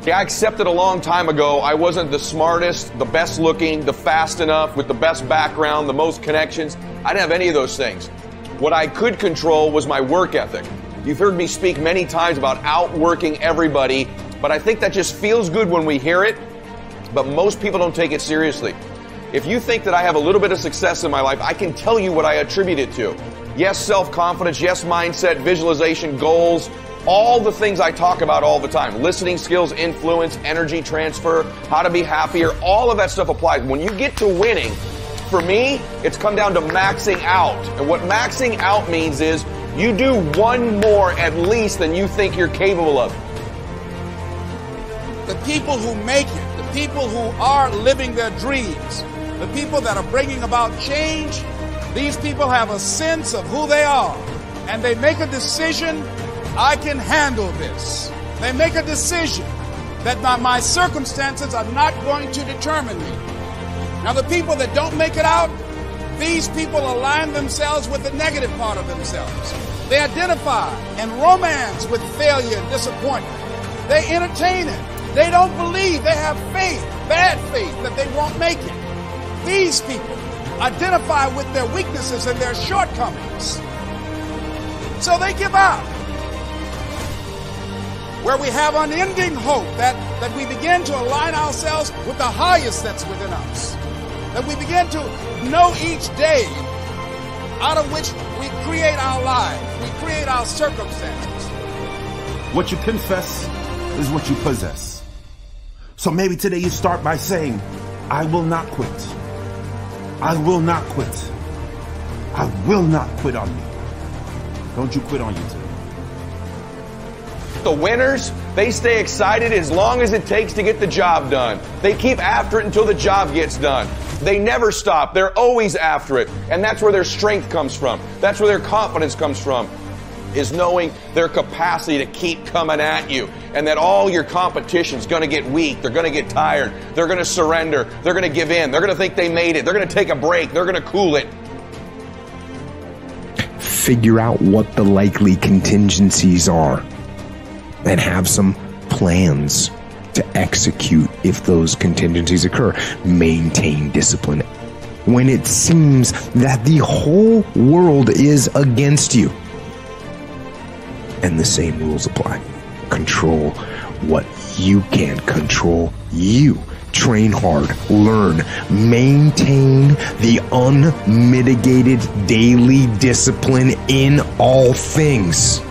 I accepted a long time ago I wasn't the smartest, the best looking, the fast enough, with the best background, the most connections. I didn't have any of those things. What I could control was my work ethic. You've heard me speak many times about outworking everybody, but I think that just feels good when we hear it, but most people don't take it seriously. If you think that I have a little bit of success in my life, I can tell you what I attribute it to. Yes, self-confidence, yes, mindset, visualization, goals, all the things I talk about all the time. Listening skills, influence, energy transfer, how to be happier, all of that stuff applies. When you get to winning, for me, it's come down to maxing out. And what maxing out means is you do one more at least than you think you're capable of. The people who make it, the people who are living their dreams, the people that are bringing about change, these people have a sense of who they are. And they make a decision, I can handle this. They make a decision that my circumstances are not going to determine me. Now, the people that don't make it out, these people align themselves with the negative part of themselves. They identify and romance with failure and disappointment. They entertain it. They don't believe. They have faith, bad faith, that they won't make it. These people identify with their weaknesses and their shortcomings. So they give up. Where we have unending hope that we begin to align ourselves with the highest that's within us. That we begin to know each day out of which we create our lives, we create our circumstances. What you confess is what you possess. So maybe today you start by saying, I will not quit. I will not quit. I will not quit on me. Don't you quit on you today. The winners, they stay excited as long as it takes to get the job done. They keep after it until the job gets done. They never stop. They're always after it. And that's where their strength comes from. That's where their confidence comes from, is knowing their capacity to keep coming at you, and that all your competition's going to get weak. They're going to get tired. They're going to surrender. They're going to give in. They're going to think they made it. They're going to take a break. They're going to cool it. Figure out what the likely contingencies are and have some plans to execute if those contingencies occur. Maintain discipline when it seems that the whole world is against you. And the same rules apply. Control what you can control. You train hard, learn, maintain the unmitigated daily discipline in all things.